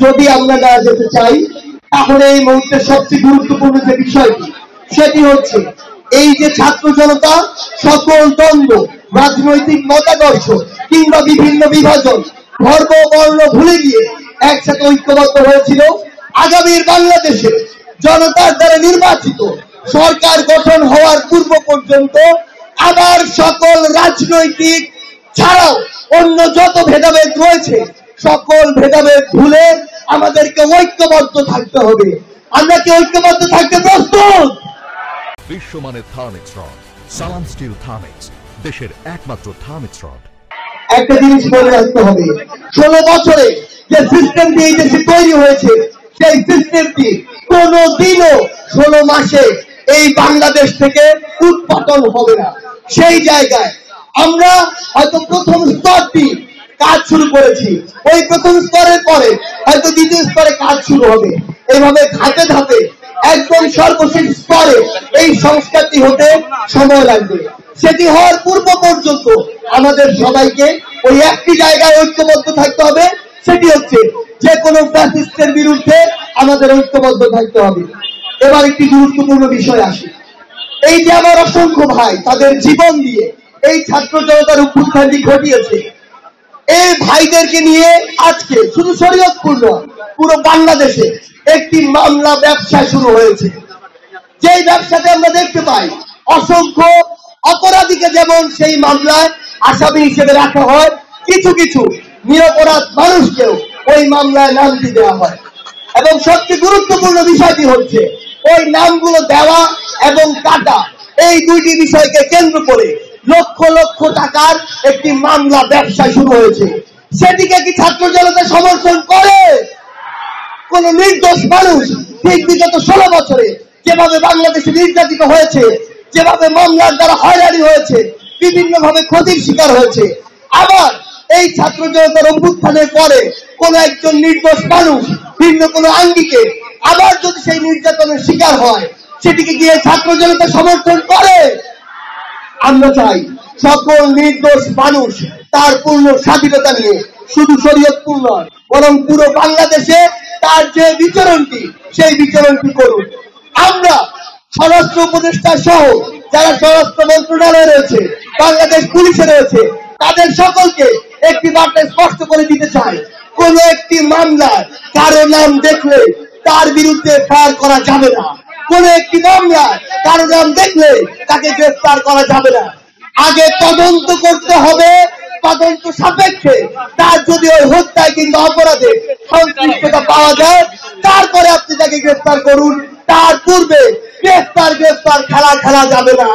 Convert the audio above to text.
যদি আমরা না যেতে চাই তাহলে এই মুহূর্তে সবচেয়ে গুরুত্বপূর্ণ যে বিষয়টি সেটি হচ্ছে এই যে ছাত্র জনতা সকল দ্বন্দ্ব, রাজনৈতিক মতাদর্শ কিংবা বিভিন্ন বিভাজন, ধর্ম বর্ণ ভুলে গিয়ে একসাথে ঐক্যবদ্ধ হয়েছিল আগামীর বাংলাদেশে জনতার দ্বারা নির্বাচিত সরকার গঠন হওয়ার পূর্ব পর্যন্ত আবার সকল রাজনৈতিক ছাড়াও অন্য যত ভেদাভেদ রয়েছে সকল ভেদাভেদ ভুলে আমাদেরকে ঐক্যবদ্ধ থাকতে হবে। আমরা কি ঐক্যবদ্ধ থাকতে প্রস্তুত? বিশ্বমানের থার্মিক্স রড, সালাম স্টিল থার্মিক্স, দেশের একমাত্র থার্মিক্স রড। একটা জিনিস মনে রাখতে হবে, 16 বছরে যে সিস্টেমটি এই দেশে তৈরি হয়েছে সেই সিস্টেমটি কোনোদিনও 16 মাসে এই বাংলাদেশ থেকে উৎপাদন হবে না। সেই জায়গায় আমরা হয়তো প্রথম স্তরটি কাজ শুরু করেছি, ওই প্রথম স্তরের পরে হয়তো দ্বিতীয় স্তরে কাজ শুরু হবে, এইভাবে ধাপে ধাপে একদম সর্বশেষ স্তরে এই সংস্কারটি হতে সময় লাগবে। সেটি হওয়ার পূর্ব পর্যন্ত আমাদের সবাইকে ওই একটি জায়গায় ঐক্যবদ্ধ থাকতে হবে, সেটি হচ্ছে যে কোনো ফ্যাসিস্টের বিরুদ্ধে আমাদের ঐক্যবদ্ধ থাকতে হবে। এবার একটি গুরুত্বপূর্ণ বিষয় আসে, এই যে আমার অসংখ্য ভাই তাদের জীবন দিয়ে এই ছাত্র জনতার অভ্যুত্থানটি ঘটিয়েছে, এই ভাইদেরকে নিয়ে আজকে শুধু শরীয়তপুর নয় পুরো বাংলাদেশে একটি মামলা ব্যবসা শুরু হয়েছে। যেই ব্যবসাতে আমরা দেখতে পাই অসংখ্য অপরাধীকে যেমন সেই মামলায় আসামি হিসেবে রাখা হয়, কিছু কিছু নিরপরাধ মানুষকেও ওই মামলায় নামটি দেওয়া হয়। এবং সবচেয়ে গুরুত্বপূর্ণ বিষয়টি হচ্ছে ওই নামগুলো দেওয়া এবং কাটা, এই দুইটি বিষয়কে কেন্দ্র করে লক্ষ লক্ষ টাকার একটি মামলা ব্যবসা শুরু হয়েছে। সেটিকে কি ছাত্র জনতা সমর্থন করে? কোন নির্দোষ মানুষ ঠিক বিগত 16 বছরে যেভাবে বাংলাদেশে নির্যাতিত হয়েছে, যেভাবে মামলার দ্বারা হয়রানি হয়েছে, বিভিন্ন ভাবে ক্ষতির শিকার হয়েছে, আবার এই ছাত্র জনতার অভ্যুত্থানের পরে কোন একজন নির্দোষ মানুষ ভিন্ন কোন আঙ্গিকে আবার যদি সেই নির্যাতনের শিকার হয়, সেটিকে গিয়ে ছাত্র জনতা সমর্থন করে? আমরা চাই সকল নির্দোষ মানুষ তার পূর্ণ স্বাধীনতা নিয়ে শুধু শরীয়তপুর নয় বরং পুরো বাংলাদেশে তার যে বিচরণটি সেই বিচরণটি করুন। আমরা স্বরাষ্ট্র উপদেষ্টা সহ যারা স্বরাষ্ট্র মন্ত্রণালয়ে রয়েছে, বাংলাদেশ পুলিশে রয়েছে, তাদের সকলকে একটি বার্তা স্পষ্ট করে দিতে চাই, কোন একটি মামলায় কারো নাম দেখলে তার বিরুদ্ধে ফায়ার করা যাবে না। কোন একটি মামলায় কারো নাম দেখলে তাকে গ্রেফতার করা যাবে না। আগে তদন্ত করতে হবে, তদন্ত সাপেক্ষে তার যদি ওই হত্যায় কিংবা অপরাধে সংশ্লিষ্টতা পাওয়া যায় তারপরে আপনি তাকে গ্রেফতার করুন। তার পূর্বে গ্রেফতার খেলা যাবে না।